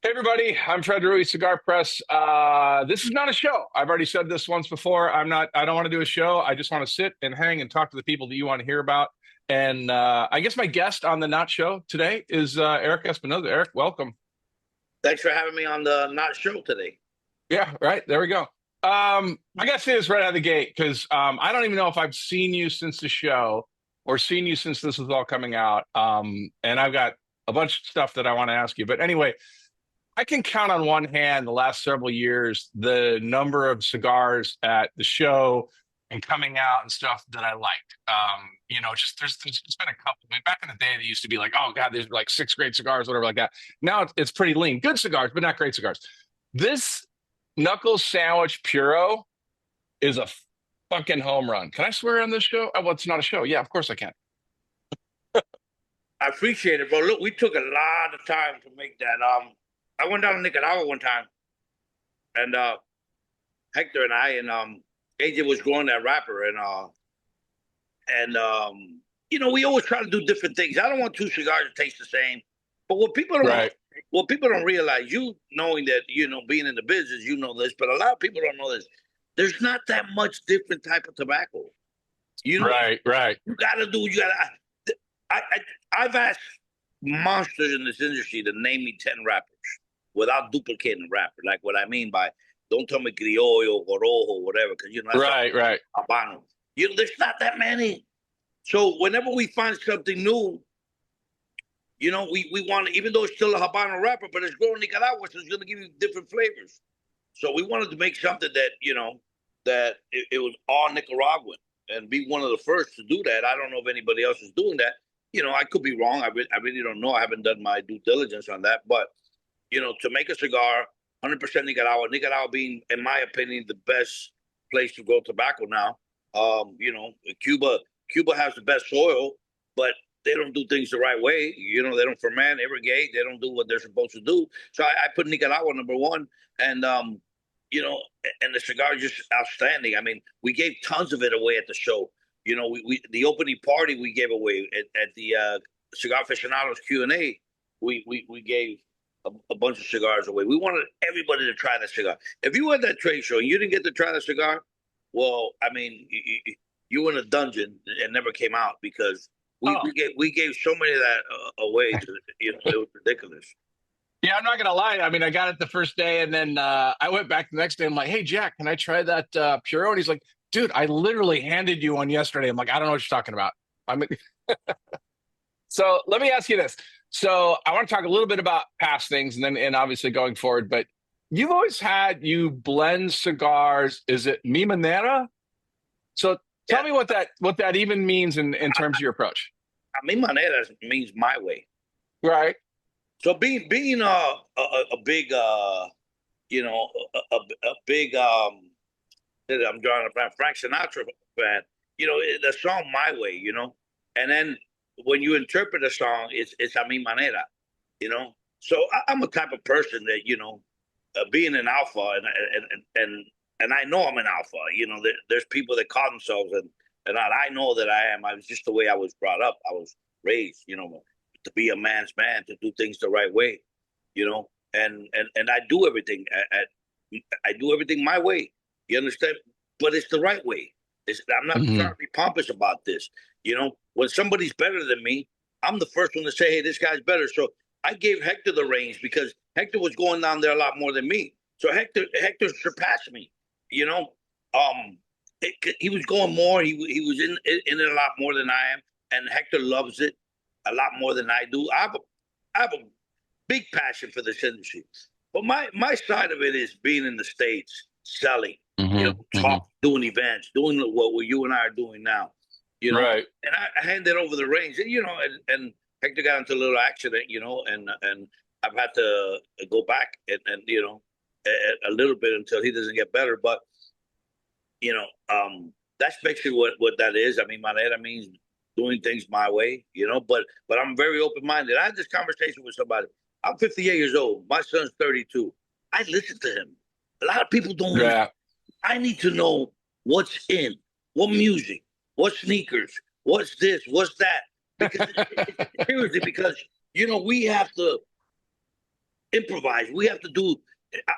Hey everybody, I'm Fred Rui, Cigar Press. This is not a show. I've already said this once before. I don't want to do a show. I just want to sit and hang and talk to the people that you want to hear about. And I guess my guest on the Not Show today is Erik Espinosa. Erik, welcome. Thanks for having me on the Not Show today. Yeah, right. There we go. I got to say this right out of the gate because I don't even know if I've seen you since the show or seen you since this was all coming out. And I've got a bunch of stuff that I want to ask you. But anyway, I can count on one hand the last several years the number of cigars at the show and coming out and stuff that I liked. Just there's been a couple. I mean, back in the day, they used to be like, oh God, there's like six great cigars, whatever like that. Now it's pretty lean, good cigars, but not great cigars. This Knuckles Sandwich Puro is a fucking home run. Can I swear on this show? Oh, well, it's not a show. Yeah, of course I can. I appreciate it, bro. Look, we took a lot of time to make that. I went down to Nicaragua one time, and Hector and I and AJ was growing that wrapper, and we always try to do different things. I don't want two cigars to taste the same, but Right. what people don't realize, you knowing that, being in the business, you know this, but a lot of people don't know this. There's not that much different type of tobacco. Right. You gotta do. I've asked monsters in this industry to name me 10 rappers without duplicating the rapper. Like what I mean by, don't tell me criollo, gorojo, whatever, because that's Right. Habano. There's not that many. So whenever we find something new, we want to, even though it's still a Habano wrapper, but it's grown in Nicaragua, so it's going to give you different flavors. So we wanted to make something that, that it was all Nicaraguan and be one of the first to do that. I don't know if anybody else is doing that. I could be wrong. I really don't know. I haven't done my due diligence on that. But, to make a cigar, 100% Nicaragua being, in my opinion, the best place to grow tobacco now. Cuba has the best soil, but they don't do things the right way. They don't ferment, irrigate. They don't do what they're supposed to do. So I put Nicaragua number one. And, and the cigar is just outstanding. I mean, we gave tons of it away at the show. The opening party we gave away at the Cigar Aficionados Q&A. We gave a bunch of cigars away. We wanted everybody to try the cigar. If you were at that trade show and you didn't get to try the cigar, well, I mean, you were in a dungeon and never came out because we gave so many of that away. It was ridiculous. Yeah, I'm not gonna lie. I mean, I got it the first day, and then I went back the next day. I'm like, "Hey, Jack, can I try that Puro?" And he's like, "Dude, I literally handed you one yesterday." I'm like, "I don't know what you're talking about." So let me ask you this. So I want to talk a little bit about past things, and obviously going forward. But you've always you blend cigars. Is it mi manera? So tell me what that even means in terms of your approach. Mi manera means my way. Right. So being a big a big I'm drawing a Frank Sinatra fan, the song My Way, and then when you interpret a song, it's a mi manera, So I'm a type of person that being an alpha and I know I'm an alpha. There's people that call themselves and I know that I am. I was just the way I was brought up. I was raised, to be a man's man, to do things the right way, and I do everything I do everything my way. You understand? But it's the right way. I'm not trying to be pompous about this. When somebody's better than me, I'm the first one to say, hey, this guy's better. So I gave Hector the reins because Hector was going down there a lot more than me. So Hector surpassed me. He was going more. He was in it a lot more than I am. And Hector loves it a lot more than I do. I have a big passion for this industry. But my side of it is being in the States, selling, doing events, doing what you and I are doing now. Right. And I handed over the reins, and Hector got into a little accident, and I've had to go back and a little bit until he doesn't get better. But that's basically what that is. I mean, manera means doing things my way, but I'm very open-minded. I had this conversation with somebody. I'm 58 years old. My son's 32. I listen to him. A lot of people don't. Yeah. I need to know what's in, what music, what sneakers, what's this, what's that. Because seriously, because we have to improvise. We have to do.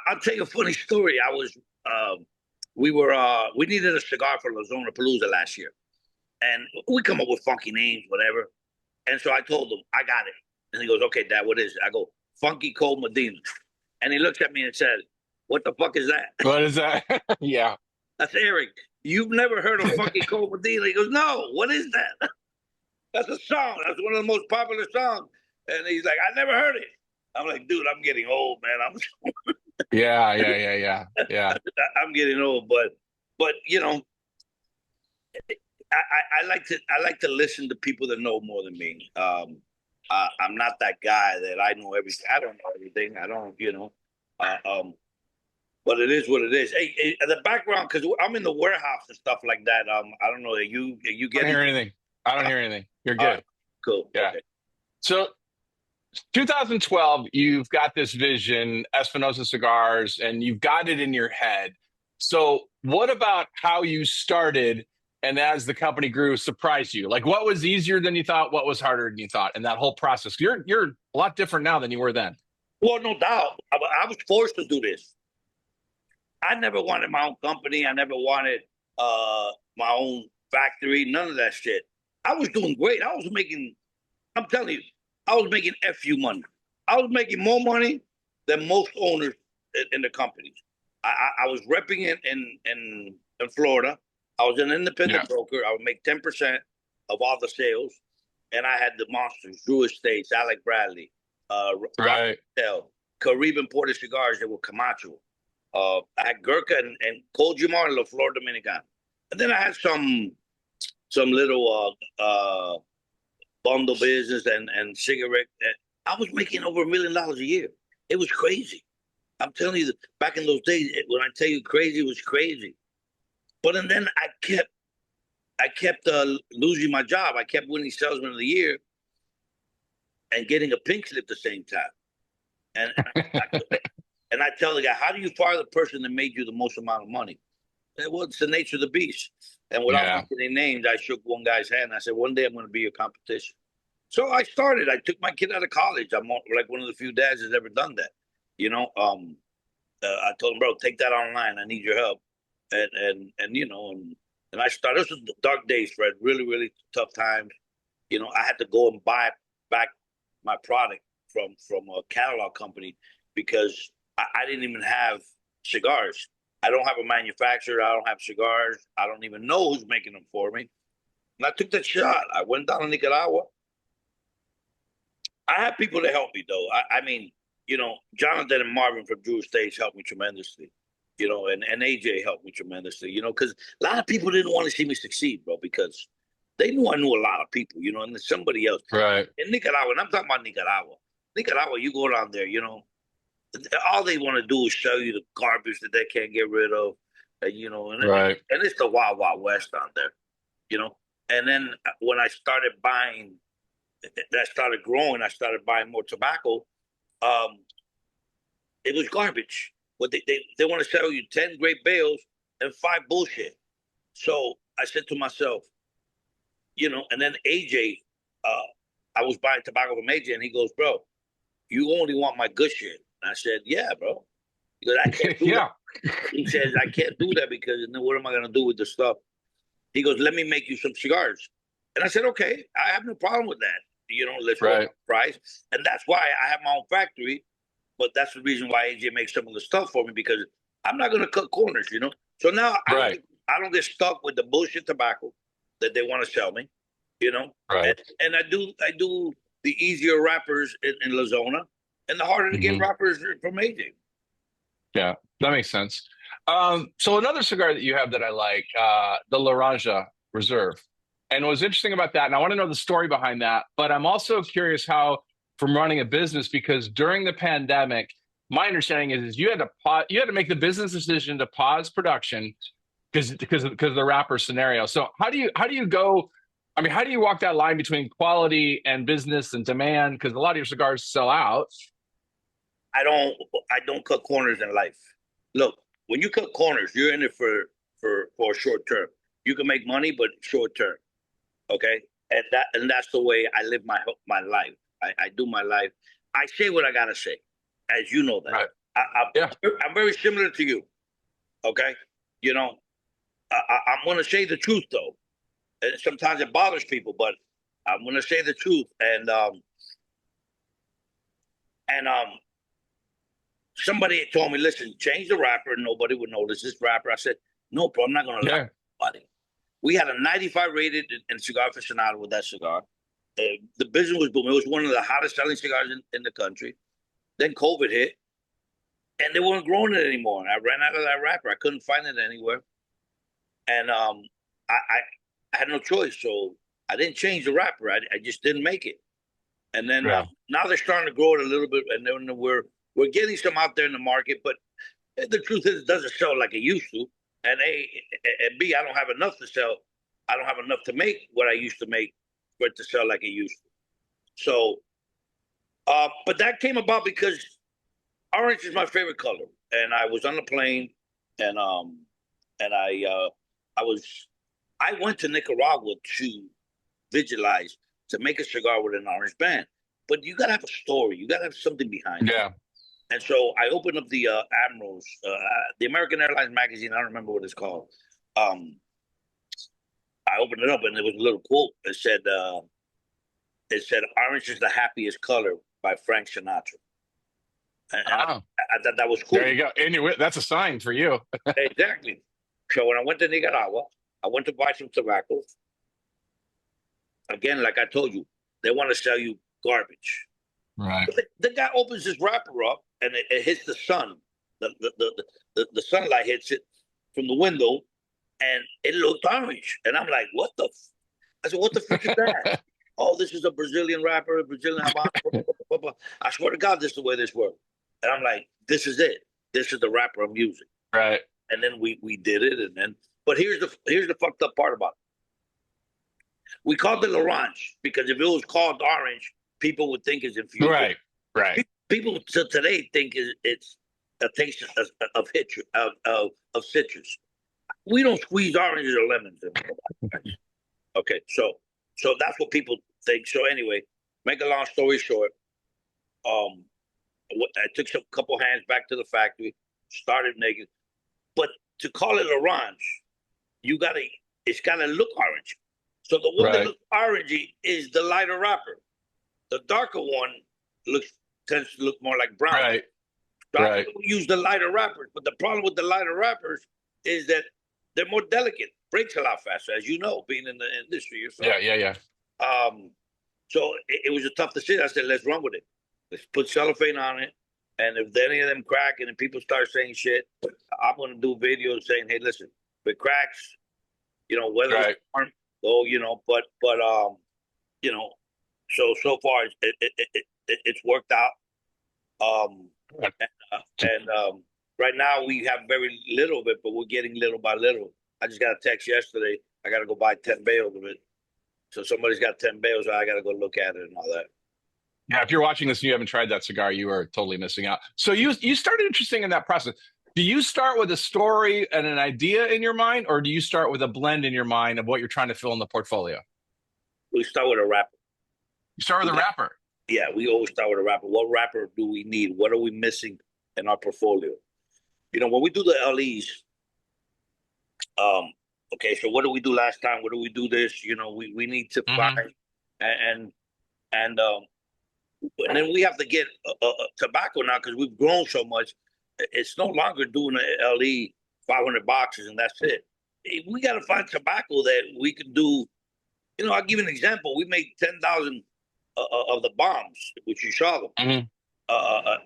I'll tell you a funny story. I was, we needed a cigar for Lozona Palooza last year, and we come up with funky names, whatever. And so I told him, I got it. And he goes, okay, Dad, what is it? I go, Funky Cold Medina. And he looks at me and said, what the fuck is that? What is that? Yeah. That's Eric. You've never heard of Funky Cold Medina? He goes, no, what is that? That's a song. That's one of the most popular songs. And he's like, I never heard it. I'm like, dude, I'm getting old, man. Yeah. I'm getting old, but you know, I like to listen to people that know more than me. I'm not that guy that I know everything. I don't know everything. I don't, you know. But it is what it is. Hey, the background, because I'm in the warehouse and stuff like that. I don't know. You get I don't hear anything. I don't hear anything. You're good. Cool. Yeah. Okay. So 2012, you've got this vision, Espinosa Cigars, and you've got it in your head. So what about how you started and as the company grew surprised you? Like what was easier than you thought? What was harder than you thought? And that whole process, you're a lot different now than you were then. Well, no doubt. I was forced to do this. I never wanted my own company. I never wanted my own factory. None of that shit. I was doing great. I'm telling you, I was making FU money. I was making more money than most owners in the companies. I was repping it in Florida. I was an independent broker. I would make 10% of all the sales. And I had the monsters, Drew Estates, Alec Bradley, Right. Carib imported cigars that were Camacho. I had Gurkha and Kojima and La Flor Dominicana. And then I had some little bundle business and cigarette. I was making over $1 million a year. It was crazy. I'm telling you, back in those days, when I tell you crazy, it was crazy. But and then I kept losing my job. I kept winning Salesman of the Year and getting a pink slip at the same time. And and I tell the guy, how do you fire the person that made you the most amount of money? I said, well, it's the nature of the beast. And without mentioning names, I shook one guy's hand. I said, one day I'm going to be your competition. So I started. I took my kid out of college. I'm like one of the few dads that's ever done that. You know, I told him, bro, take that online. I need your help. And you know, and I started. This was dark days, Fred. Really, really tough times. You know, I had to go and buy back my product from a catalog company because I didn't even have cigars. I don't have a manufacturer. I don't have cigars. I don't even know who's making them for me. And I took that shot. I went down to Nicaragua. I had people to help me, though. I mean, you know, Jonathan and Marvin from Drew Estates helped me tremendously. You know, and AJ helped me tremendously, you know, because a lot of people didn't want to see me succeed, bro, because they knew I knew a lot of people, you know, and there's somebody else. Right. In Nicaragua, and I'm talking about Nicaragua. Nicaragua, you go down there, you know, all they want to do is show you the garbage that they can't get rid of, you know, and it's the Wild Wild West down there, you know. And then when I started buying, that started growing, I started buying more tobacco. It was garbage. What they want to sell you 10 great bales and 5 bullshit. So I said to myself, you know, and then AJ, I was buying tobacco from AJ, and he goes, bro, you only want my good shit. And I said, yeah, bro. Because I can't do that. He says, I can't do that because then what am I going to do with the stuff? He goes, let me make you some cigars. And I said, okay, I have no problem with that. You know, let's go price. And that's why I have my own factory. But that's the reason why AJ makes some of the stuff for me, because I'm not going to cut corners, you know. So now I don't get stuck with the bullshit tobacco that they want to sell me, you know. Right. And I do the easier wrappers in Lozona and the harder to get wrappers from AJ. Yeah, that makes sense. So another cigar that you have that I like, the Laranja Reserve. And what's interesting about that, and I want to know the story behind that, but I'm also curious how, from running a business, because during the pandemic, my understanding is you had to make the business decision to pause production because of the wrapper scenario. So how do you go? I mean, how do you walk that line between quality and business and demand? Because a lot of your cigars sell out. I don't cut corners in life. Look, when you cut corners, you're in it for a short term. You can make money, but short term. Okay, and that's the way I live my life. I do my life. I say what I gotta say, as you know that. Right. Yeah. I'm very similar to you. Okay, you know, I'm going to say the truth though. And sometimes it bothers people, but I'm going to say the truth. And somebody told me, listen, change the wrapper. Nobody would notice this wrapper. I said, no, bro, I'm not going to lie to anybody. We had a 95 rated in Cigar Aficionado with that cigar. The business was booming. It was one of the hottest selling cigars in the country. Then COVID hit, and they weren't growing it anymore. I ran out of that wrapper. I couldn't find it anywhere. And I had no choice, so I didn't change the wrapper. I just didn't make it. And then now they're starting to grow it a little bit, and then we're getting some out there in the market. But the truth is, it doesn't sell like it used to. And and B, I don't have enough to sell. I don't have enough to make what I used to make for it to sell like it used to. So, but that came about because orange is my favorite color, and I was on the plane, and I went to Nicaragua to visualize to make a cigar with an orange band, but you gotta have a story. You gotta have something behind it. Yeah. And so I opened up the Admirals, the American Airlines magazine. I don't remember what it's called. I opened it up, and there was a little quote. It said, "Orange is the happiest color" by Frank Sinatra. And I thought that was cool. There you go. And that's a sign for you. Exactly. So when I went to Nicaragua, I went to buy some tobacco. Again, like I told you, they want to sell you garbage. Right. The guy opens his wrapper up, and it hits the sun. The sunlight hits it from the window, and it looked orange. And I'm like, what the? I said, what the frick is that? Oh, this is a Brazilian wrapper, a Brazilian Habano. I swear to God, this is the way this works. And I'm like, this is it. This is the wrapper I'm using. Right. And then we did it, and then. But here's the fucked up part about it. We called it Orange because if it was called orange, people would think it's infused. Right. Right. People today think it's a taste of citrus. We don't squeeze oranges or lemons. Okay, so that's what people think. So anyway, make a long story short, I took a couple hands back to the factory, started making, but to call it Orange, it's gotta look orange. So the one that looks orangey is the lighter wrapper. The darker one tends to look more like brown. Right. So I use the lighter wrappers, but the problem with the lighter wrappers is that they're more delicate, breaks a lot faster, as you know, being in the industry yourself. Yeah. So it was a tough decision. I said, let's run with it. Let's put cellophane on it. And if any of them crack and people start saying shit, I'm going to do videos saying, hey, listen, if it cracks, whether it's harm, but so far it's worked out. Right now we have very little of it, but we're getting little by little. I just got a text yesterday. I got to go buy 10 bales of it. So somebody's got 10 bales. I got to go look at it and all that. Yeah, if you're watching this and you haven't tried that cigar, you are totally missing out. So you started interesting in that process. Do you start with a story and an idea in your mind, or do you start with a blend in your mind of what you're trying to fill in the portfolio? We start with a wrapper. You start with a wrapper? Yeah, we always start with a wrapper. What wrapper do we need? What are we missing in our portfolio? When we do the LEs, okay, so what did we do last time? What do we do this? We need to find and then we have to get tobacco now because we've grown so much. It's no longer doing an LE 500 boxes and that's it. We got to find tobacco that we can do. I'll give you an example. We made 10,000 of the bombs, which you saw them.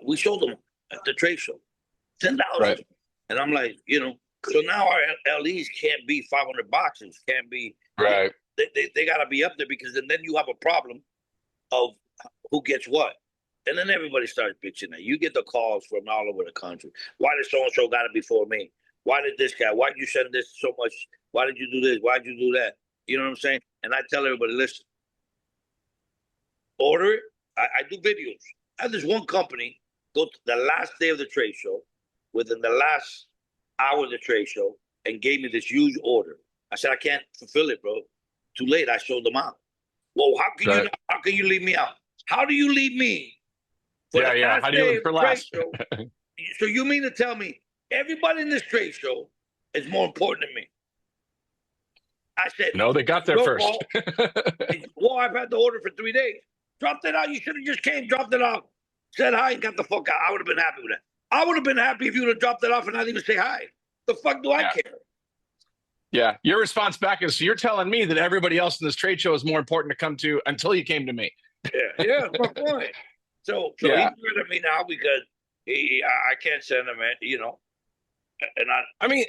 We sold them at the trade show, 10,000. Right. And I'm like, so now our LEs can't be 500 boxes, can't be. Right. They got to be up there because then you have a problem of who gets what. And then everybody starts bitching that. You get the calls from all over the country. Why did so-and-so got it before me? Why did this guy? Why did you send this so much? Why did you do this? Why did you do that? You know what I'm saying? And I tell everybody, listen, order it. I do videos. I had this one company go to the last day of the trade show, within the last hour of the trade show, and gave me this huge order. I said, I can't fulfill it, bro. Too late. I sold them out. Well, how can you leave me out? How do you leave me For Yeah, the yeah. last How do you day look of for the trade last? show. So you mean to tell me everybody in this trade show is more important than me? I said, No, they got there your first. fault. Well, I've had the order for 3 days. Dropped it out. You should have just came, dropped it off, said hi, and got the fuck out. I would have been happy with that. I would have been happy if you would have dropped it off and not even say hi. The fuck do I Yeah. care? Yeah. Your response back is, so you're telling me that everybody else in this trade show is more important to come to until you came to me. Yeah, that's my point. So Yeah. he's mad at me now because I can't send him, you know. And I mean,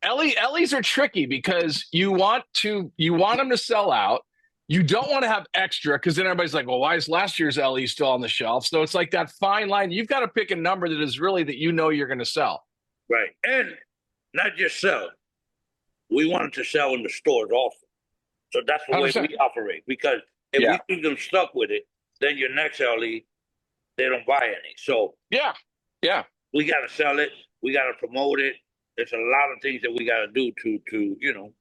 Ellie's are tricky because you want them to sell out. You don't want to have extra because then everybody's like, well, why is last year's Ellie still on the shelf? So it's like that fine line. You've got to pick a number that is really that you know you're going to sell. right, and not just sell. We wanted to sell in the stores also. So that's the way 100%. we operate. Because if we keep them stuck with it, then your next LE, they don't buy any. So yeah, we got to sell it. We got to promote it. There's a lot of things that we got to do to you know,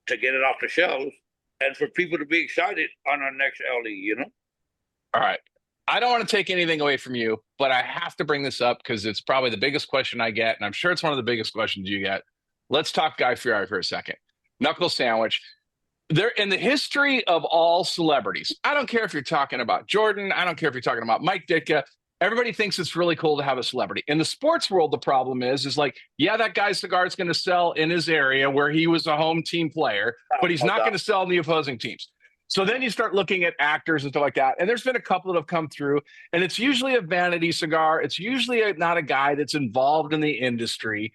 to get it off the shelves and for people to be excited on our next LE, you know? All right. I don't want to take anything away from you, but I have to bring this up because it's probably the biggest question I get, and I'm sure it's one of the biggest questions you get. Let's talk Guy Fieri for a second. Knuckle sandwich. They're in the history of all celebrities. I don't care if you're talking about Jordan. I don't care if you're talking about Mike Ditka. Everybody thinks it's really cool to have a celebrity. In the sports world, the problem is like, yeah, that guy's cigar is going to sell in his area where he was a home team player, but he's not going to sell in the opposing teams. So then you start looking at actors and stuff like that. And there's been a couple that have come through, and it's usually a vanity cigar. It's usually not a guy that's involved in the industry.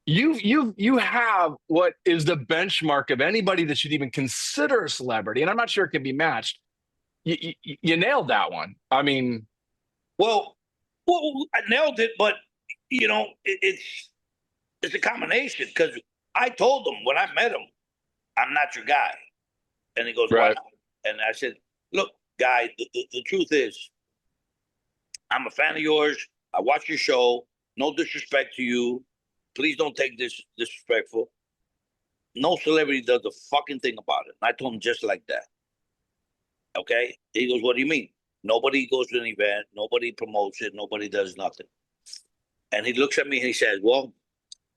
You have what is the benchmark of anybody that should even consider a celebrity, and I'm not sure it can be matched. You nailed that one. I mean, well, I nailed it, but you know, it's a combination because I told him when I met him, I'm not your guy, and he goes, right. "Why not?" And I said, "Look, guy, the truth is, I'm a fan of yours. I watch your show. No disrespect to you. Please don't take this disrespectful. No celebrity does a fucking thing about it." And I told him just like that. Okay? He goes, "What do you mean?" Nobody goes to an event. Nobody promotes it. Nobody does nothing. And he looks at me and he says, "Well,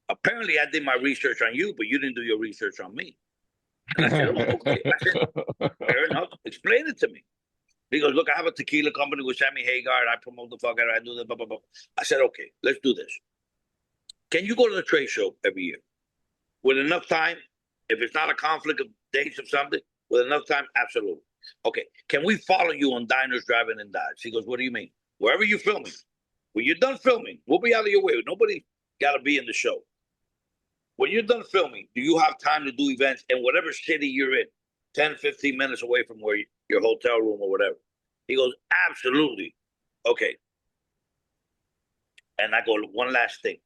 apparently I did my research on you, but you didn't do your research on me." And I said, "Oh, okay." I said, "Fair enough. Explain it to me." He goes, "Look, I have a tequila company with Sammy Hagar. And I promote the fuck out. I do the blah, blah, blah." I said, "Okay, let's do this. Can you go to the trade show every year with enough time? If it's not a conflict of dates or something, with enough time, absolutely. Okay, can we follow you on Diners, Driving, and Dives?" He goes, "What do you mean?" "Wherever you're filming. When you're done filming, we'll be out of your way. Nobody got to be in the show. When you're done filming, do you have time to do events in whatever city you're in, 10, 15 minutes away from where your hotel room or whatever?" He goes, "Absolutely." Okay. And I go, "One last thing.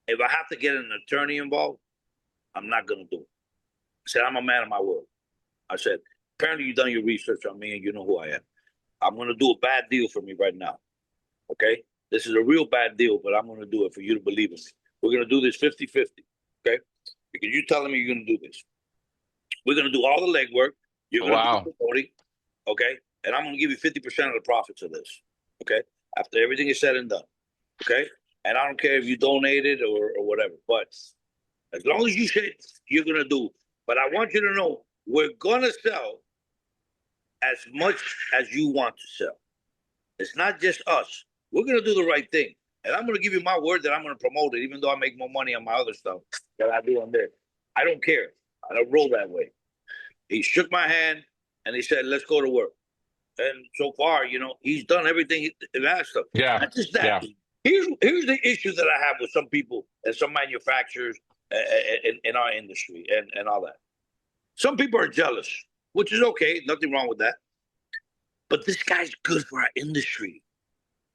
If I have to get an attorney involved, I'm not going to do it." I said, "I'm a man of my word." I said, "Apparently you've done your research on me and you know who I am. I'm going to do a bad deal for me right now. Okay? This is a real bad deal, but I'm going to do it for you to believe in me. We're going to do this 50-50. Okay? Because you're telling me you're going to do this. We're going to do all the legwork. You're going to do the promoting. Okay? And I'm going to give you 50% of the profits of this. Okay? After everything is said and done. Okay? And I don't care if you donated or whatever. But as long as you say you're going to do. But I want you to know, we're going to sell as much as you want to sell. It's not just us. We're going to do the right thing. And I'm going to give you my word that I'm going to promote it, even though I make more money on my other stuff that I do on there. I don't care. I don't roll that way." He shook my hand and he said, "Let's go to work." And so far, you know, he's done everything he asked of. Yeah. Not just that. Yeah. Here's the issue that I have with some people and some manufacturers in our industry and all that. Some people are jealous, which is okay. Nothing wrong with that. But this guy's good for our industry.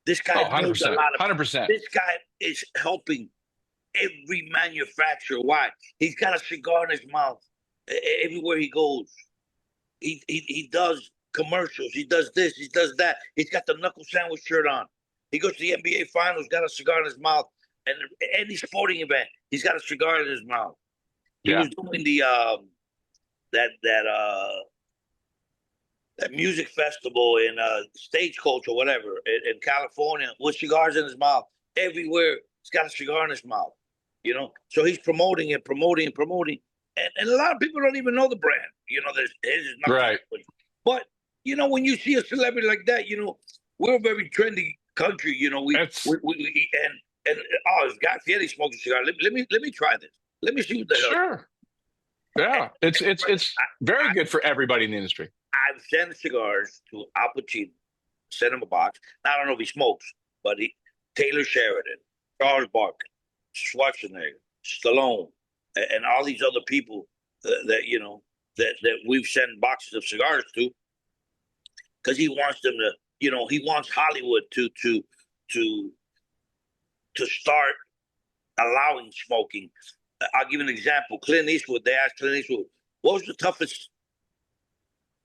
This guy knows a 100%. lot of 100%. This guy is helping every manufacturer. Why? He's got a cigar in his mouth everywhere he goes. He does commercials. He does this. He does that. He's got the knuckle sandwich shirt on. He goes to the NBA Finals, got a cigar in his mouth, and any sporting event, he's got a cigar in his mouth. He was doing the that music festival in Stagecoach or whatever in California with cigars in his mouth. Everywhere he's got a cigar in his mouth, you know. So he's promoting it, promoting and promoting, and a lot of people don't even know the brand. You know, there's nothing. Right. But you know, when you see a celebrity like that, you know, we're a very trendy country. You know, we and oh, this guy Fieri smoking a cigar. Let me try this. Let me see what the hell. Sure. Yeah, it's very good for everybody in the industry. I've sent cigars to Al Pacino, sent him a box. I don't know if he smokes, but Taylor Sheridan, Charles Barkley, Schwarzenegger, Stallone, and all these other people that you know that we've sent boxes of cigars to, because he wants them to, you know, he wants Hollywood to start allowing smoking. I'll give you an example. Clint Eastwood, they asked Clint Eastwood, what was the toughest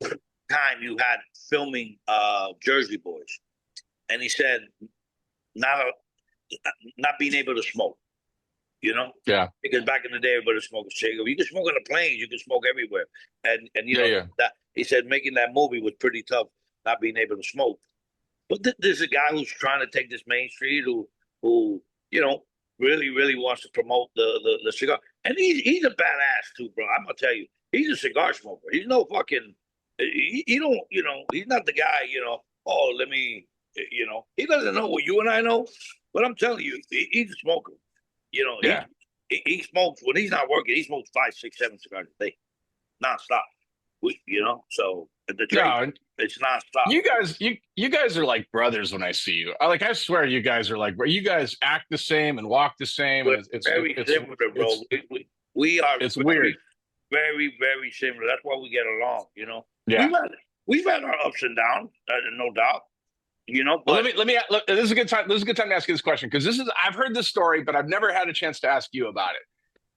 time you had filming Jersey Boys? And he said, not being able to smoke, you know? Yeah. Because back in the day, everybody smoked a cigarette. You could smoke on the planes, you could smoke everywhere. And you know, that he said making that movie was pretty tough, not being able to smoke. But there's a guy who's trying to take this Main Street who you know, really wants to promote the cigar. And he's a badass too, bro. I'm gonna tell you, he's a cigar smoker. He's no fucking he don't, you know, he's not the guy, you know, oh, let me, you know, he doesn't know what you and I know, but I'm telling you, he's a smoker. You know, he smokes when he's not working, he smokes 5, 6, 7 cigars a day, nonstop. You know, so the trade, it's nonstop. You guys are like brothers when I see you. I swear you guys are like, you guys act the same and walk the same. We're very similar, bro. We are. It's weird. Very similar. That's why we get along. You know. Yeah. We've had our ups and downs, no doubt. You know. But well, let me. This is a good time. This is a good time to ask you this question because I've heard this story, but I've never had a chance to ask you about it.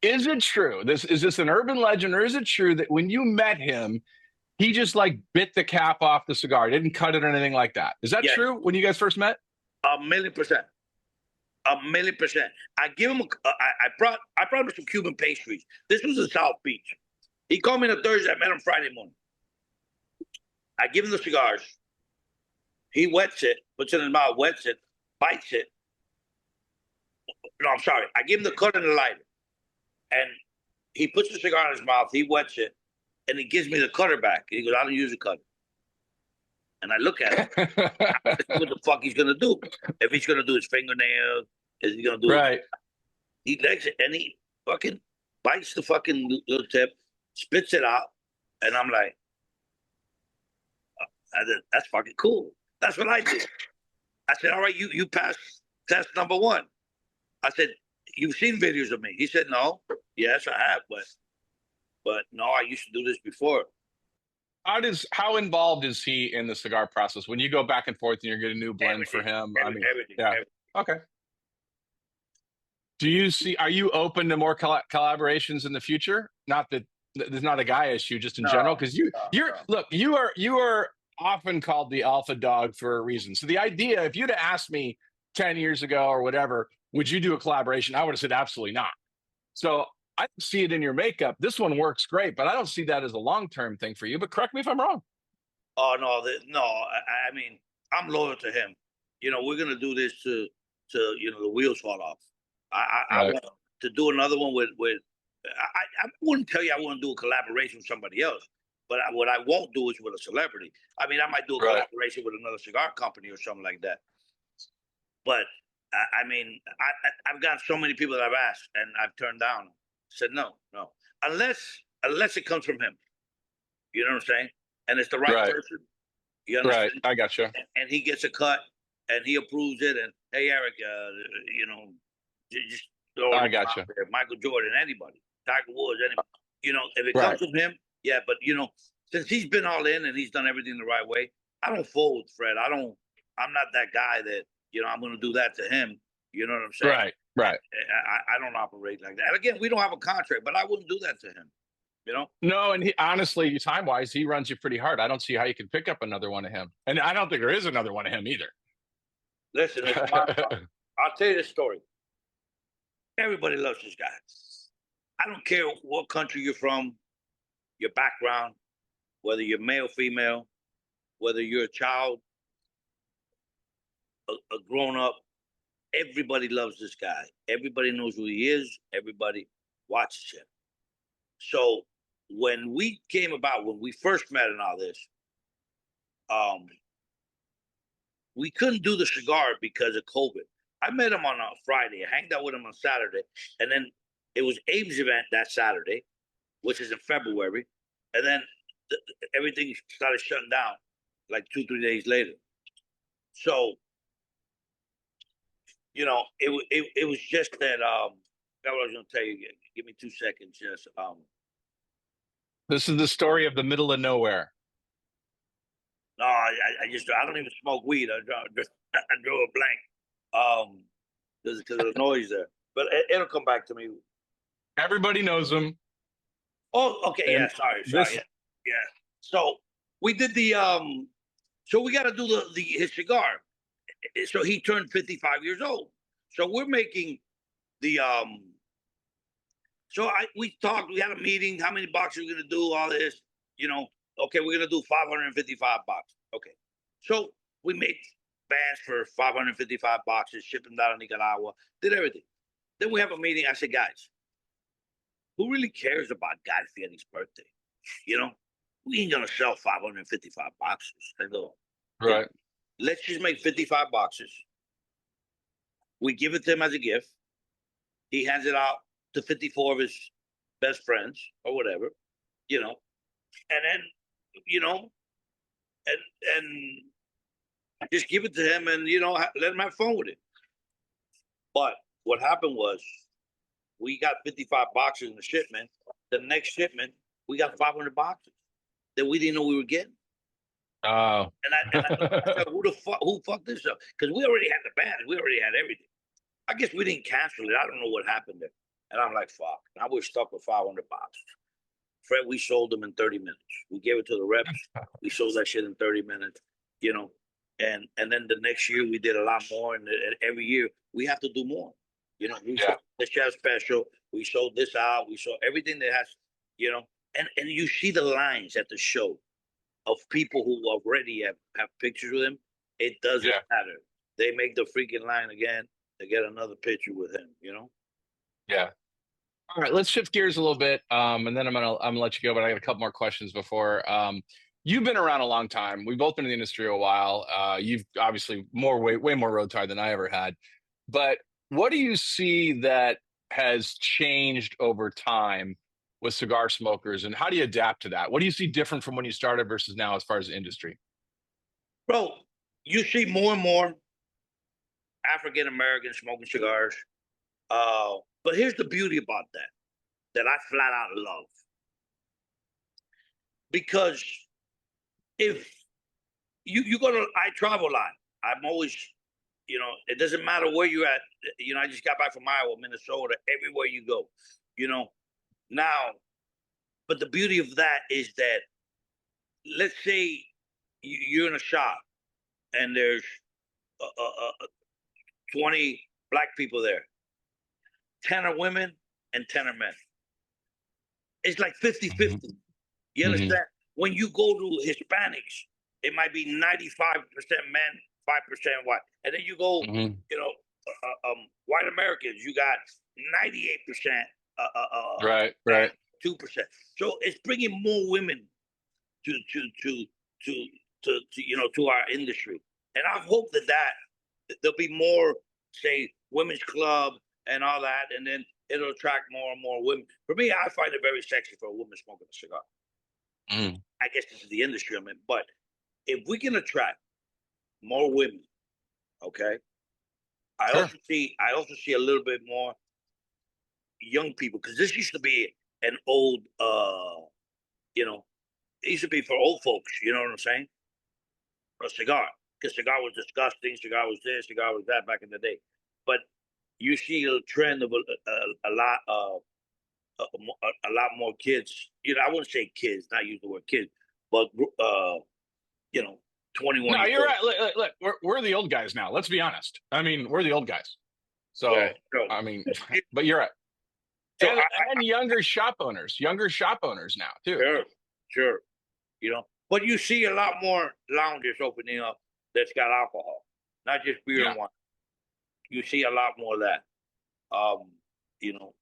Is it true? Is this an urban legend, or is it true that when you met him, he just like bit the cap off the cigar, didn't cut it or anything like that? Is that true when you guys first met? 1,000,000%. 1,000,000%. I give him. I brought him some Cuban pastries. This was in South Beach. He called me on a Thursday. I met him Friday morning. I give him the cigars. He wets it, puts it in his mouth, wets it, bites it. No, I'm sorry. I give him the cut and the lighter. And he puts the cigar in his mouth, he wets it, and he gives me the cutter back. He goes, I don't use a cutter. And I look at him. I see what the fuck he's going to do. If he's going to do his fingernails, is he going to do it? He legs it, and he fucking bites the fucking little tip, spits it out, and I'm like, that's fucking cool. That's what I did. I said, all right, you passed test number 1. I said, you've seen videos of me. He said, no. Yes, I have, but no, I used to do this before. How involved is he in the cigar process when you go back and forth and you're getting a new blend for him? Everything. Okay. Are you open to more collaborations in the future? Not that there's not a guy issue, just in general, because you are often called the alpha dog for a reason. So the idea, if you'd have asked me 10 years ago or whatever, would you do a collaboration? I would have said absolutely not. So I see it in your makeup. This one works great, but I don't see that as a long-term thing for you. But correct me if I'm wrong. Oh no! I mean, I'm loyal to him. You know, we're gonna do this to you know the wheels fall off. I want to do another one with. I wouldn't tell you I want to do a collaboration with somebody else, but what I won't do is with a celebrity. I mean, I might do a collaboration with another cigar company or something like that. But I mean, I've got so many people that I've asked and I've turned down. Said no, unless it comes from him. You know what I'm saying? And it's the right person. You understand? Right, I got you. And he gets a cut, and he approves it. And hey, Erik, you know, just throw it. I got you. Michael Jordan, anybody, Tiger Woods, anybody. You know, if it comes from him, yeah. But you know, since he's been all in and he's done everything the right way, I don't fold, Fred. I'm not that guy that you know I'm going to do that to him. You know what I'm saying? Right. I don't operate like that. And again, we don't have a contract, but I wouldn't do that to him. You know? No, and he honestly, time-wise, he runs you pretty hard. I don't see how you can pick up another one of him. And I don't think there is another one of him either. Listen, I'll tell you this story. Everybody loves this guy. I don't care what country you're from, your background, whether you're male, female. whether you're a child, a grown up, everybody loves this guy. Everybody knows who he is. Everybody watches him. So when we came about, when we first met and all this, we couldn't do the cigar because of COVID. I met him on a Friday. I hanged out with him on Saturday, and then it was Abe's event that Saturday, which is in February, and then everything started shutting down like 2-3 days later. So, you know, it was just that. That's what I was going to tell you. Give me 2 seconds. Just This is the story of the middle of nowhere. no, I don't even smoke weed. I drew a blank. Because of the noise there, but it'll come back to me. Everybody knows him. Oh, okay, And yeah. Sorry, this, yeah. So we did the So we got to do his cigar. So he turned 55 years old. So we're making the So we talked. We had a meeting. How many boxes we're gonna do? All this, you know. Okay, we're gonna do 555 boxes. Okay, so we made bands for 555 boxes, shipped them down to Nicaragua, did everything. Then we have a meeting. I said, guys, who really cares about Guy Fieri's birthday? You know, we ain't gonna sell 555 boxes. I go, right. let's just make 55 boxes. We give it to him as a gift. He hands it out to 54 of his best friends or whatever, you know, and then, you know, and just give it to him and, you know, let him have fun with it. But what happened was we got 55 boxes in the shipment. The next shipment, we got 500 boxes that we didn't know we were getting. Oh. And I said, who fucked this up? Because we already had the band. We already had everything. I guess we didn't cancel it. I don't know what happened there. And I'm like, fuck. Now we're stuck with 500 boxes. Fred, we sold them in 30 minutes. We gave it to the reps. We sold that shit in 30 minutes, you know. And then the next year we did a lot more. And every year we have to do more. You know, we sold the chef special. We sold this out. We sold everything that has, you know. And you see the lines at the show of people who already have pictures with him. It doesn't matter. They make the freaking line again to get another picture with him, you know? Yeah. All right, let's shift gears a little bit, and then I'm gonna let you go. But I got a couple more questions before. You've been around a long time. We've both been in the industry a while. You've obviously way more road time than I ever had. But what do you see that has changed over time with cigar smokers, and how do you adapt to that? What do you see different from when you started versus now as far as the industry? Bro, you see more and more African Americans smoking cigars. But here's the beauty about that I flat out love. Because if you go to, I travel a lot. I'm always, you know, it doesn't matter where you're at. You know, I just got back from Iowa, Minnesota, everywhere you go, you know. Now, but the beauty of that is that, let's say you're in a shop and there's 20 black people there. 10 are women and 10 are men. It's like 50-50. Mm-hmm. You understand? Mm-hmm. When you go to Hispanics, it might be 95% men, 5% white. And then you go, Mm-hmm. you know, white Americans, you got 98%, Right. 2%. So it's bringing more women to you know, to our industry. And I hope that there'll be more, say, women's club and all that, and then it'll attract more and more women. For me, I find it very sexy for a woman smoking a cigar. Mm. I guess this is the industry I'm in, but if we can attract more women, okay, I also see a little bit more young people, because this used to be an old, you know, it used to be for old folks. You know what I'm saying? A cigar, because cigar was disgusting, cigar was this, cigar was that back in the day. But you see a trend of a lot more kids. You know, I wouldn't say kids, not use the word kids, but you know, 21. No, you're right. Look, we're the old guys now. Let's be honest. I mean, we're the old guys. So, Yeah, I mean, but you're right. So and younger shop owners now too. Sure. You know, But you see a lot more lounges opening up that's got alcohol, not just beer Yeah. and wine. You see a lot more of that. You know,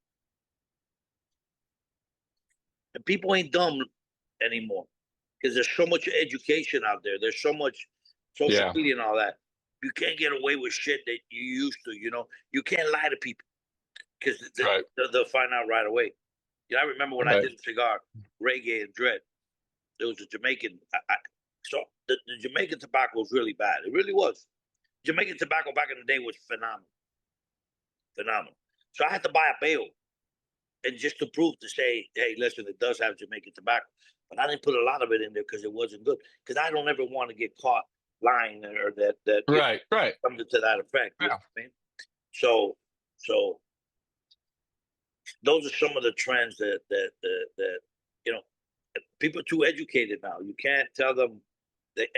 and people ain't dumb anymore because there's so much education out there. There's so much social Yeah. media and all that. You can't get away with shit that you used to. You know, you can't lie to people because Right. they'll find out right away. You know, I remember when I Right. did a cigar, reggae and dread. There was a Jamaican. So the Jamaican tobacco was really bad. It really was. Jamaican tobacco back in the day was phenomenal, phenomenal. So I had to buy a bale, and just to prove to say, hey, listen, it does have Jamaican tobacco, but I didn't put a lot of it in there because it wasn't good. Because I don't ever want to get caught lying or that Right. Right. something to that effect. You Yeah. know what I mean? So those are some of the trends that you know people are too educated now. You can't tell them that.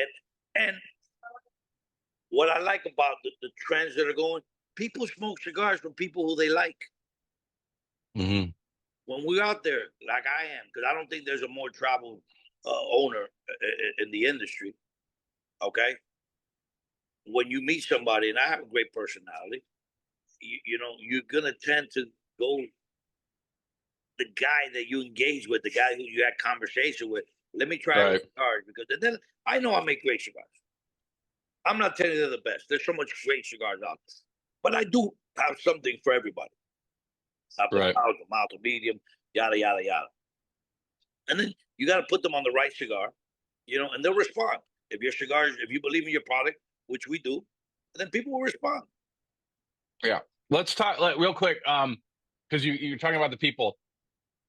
And what I like about the trends that are going, people smoke cigars from people who they like. Hmm. When we're out there, like I am, because I don't think there's a more traveled owner in the industry. Okay, when you meet somebody, and I have a great personality, you know, you're gonna tend to go the guy that you engage with, the guy who you had conversation with. Let me try those Right. cigars because then I know I make great cigars. I'm not telling you they're the best. There's so much great cigars out there, but I do have something for everybody. I have the Right. mild, the medium, yada yada yada. And then you got to put them on the right cigar, you know, and they'll respond. If your cigars, if you believe in your product, which we do, then people will respond. Yeah. Let's talk real quick. Because you're talking about the people.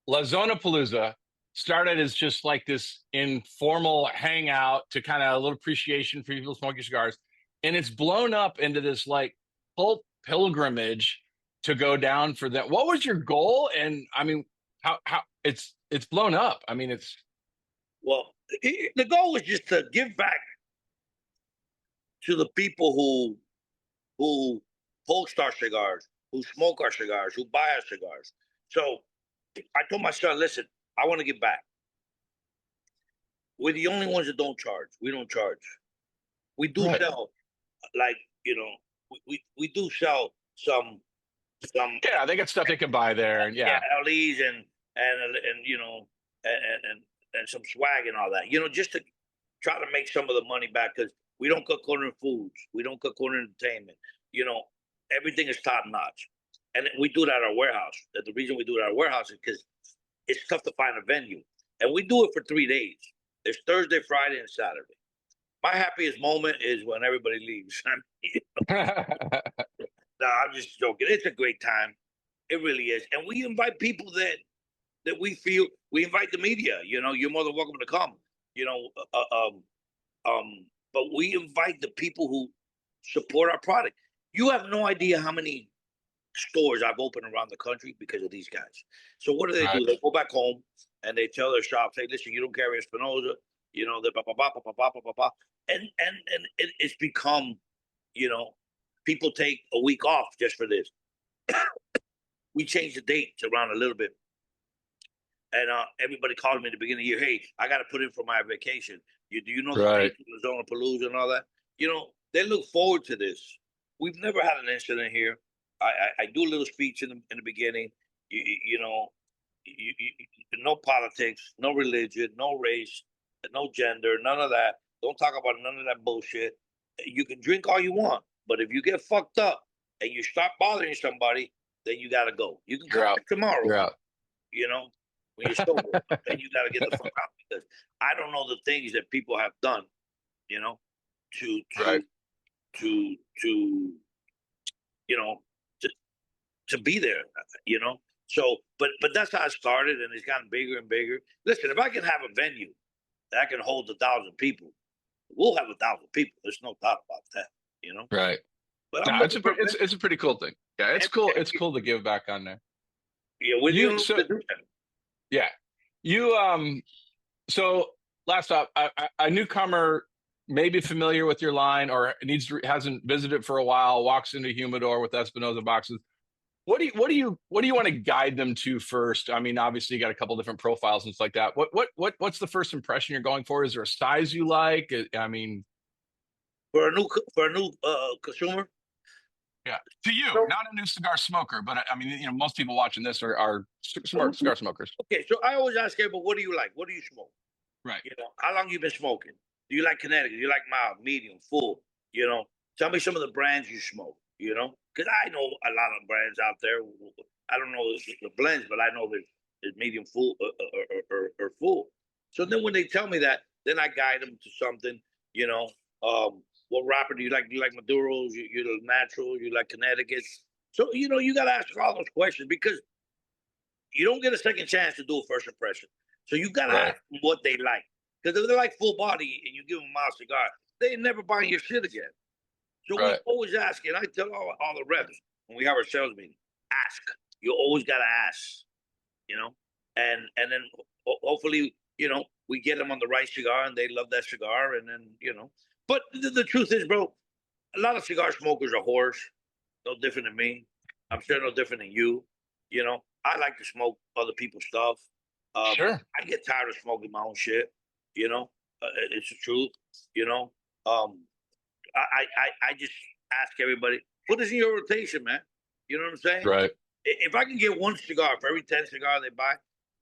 La Zona Palooza started as just like this informal hangout to kind of a little appreciation for people smoking cigars, and it's blown up into this like cult pilgrimage to go down for that. What was your goal? And I mean, how it's blown up. I mean, it's Well, the goal was just to give back to the people who post our cigars, who smoke our cigars, who buy our cigars. So I told my son, listen, I want to give back. We're the only ones that don't charge. We don't charge. We do right. sell, like, you know, we do sell some Yeah, they got stuff they can buy there, and yeah yeah, LEs and you know and some swag and all that. You know, just to try to make some of the money back because we don't cut corner in foods, we don't cut corner in entertainment. You know, everything is top notch, and we do it at our warehouse. The reason we do it at our warehouse is because it's tough to find a venue, and we do it for 3 days. There's Thursday, Friday, and Saturday. My happiest moment is when everybody leaves. I mean, no, I'm just joking. It's a great time. It really is, and we invite people that we feel. We invite the media. You know, you're more than welcome to come. You know, but we invite the people who support our product. You have no idea how many stores I've opened around the country because of these guys. So what right. do? They go back home and they tell their shops, "Hey, listen, you don't carry Espinosa." You know, the and it's become, you know, people take a week off just for this. We changed the dates around a little bit. And everybody called me at the beginning of the year. Hey, I got to put in for my vacation. Do you know the Right. dates in the Zona Palooza and all that? You know, they look forward to this. We've never had an incident here. I do a little speech in the beginning. You know, no politics, no religion, no race, no gender, none of that. Don't talk about none of that bullshit. You can drink all you want, but if you get fucked up and you start bothering somebody, then you got to go. You can You're come out. back tomorrow, You're out. you know, when you're sober, but then you got to get the fuck out because I don't know the things that people have done, you know, to Right. to to you know to be there, you know. So, but that's how it started, and it's gotten bigger and bigger. Listen, if I can have a venue that can hold 1,000 people, we'll have 1,000 people. There's no doubt about that, you know. Right. But I'm No, looking for it's a pretty cool thing. Yeah, it's and, cool. and, It's cool to give back on there. yeah, we're the You only ones so that do that. yeah. You so last up, a newcomer may be familiar with your line or hasn't visited for a while, walks into Humidor with Espinosa boxes. what do you want to guide them to first? I mean, obviously you got a couple different profiles and stuff like that. What's the first impression you're going for? Is there a size you like? I mean, For a new consumer. yeah, to you, So not a new cigar smoker, but I mean, most people watching this are smart cigar smokers. okay, so I always ask everybody, what do you like? What do you smoke? Right. You know, how long you been smoking? Do you like Connecticut? Do you like mild, medium, full? You know, tell me some of the brands you smoke. You know, because I know a lot of brands out there. I don't know the blends, but I know there's medium, full, or full. So then when they tell me that, then I guide them to something. You know, what wrapper do you like? Do you like Maduros? You like natural? You like Connecticut's? So you know, you got to ask all those questions because you don't get a second chance to do a first impression. So you got to Right. ask them what they like. Because if they like full body and you give them a mild cigar, they ain't never buying your shit again. So we Right. always ask, and I tell all the reps when we have our sales meeting, ask. You always got to ask, you know, and then hopefully, you know, we get them on the right cigar and they love that cigar, and then you know. But the truth is, bro, a lot of cigar smokers are whores. No different than me. I'm sure no different than you. You know, I like to smoke other people's stuff. Sure. I get tired of smoking my own shit. You know, it's the truth. You know, um, I just ask everybody, put this in your rotation, man. You know what I'm saying? Right. If I can get one cigar for every 10 cigars they buy,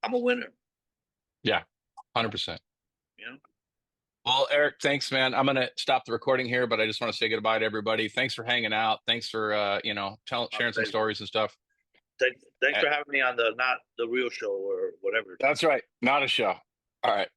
I'm a winner. Yeah. 100%. You know? Well, Eric, thanks, man. I'm gonna stop the recording here, but I just want to say goodbye to everybody. Thanks for hanging out. Thanks for sharing some stories and stuff. Thanks Uh, for having me on the not the real show or whatever. That's right. Not a show. All right.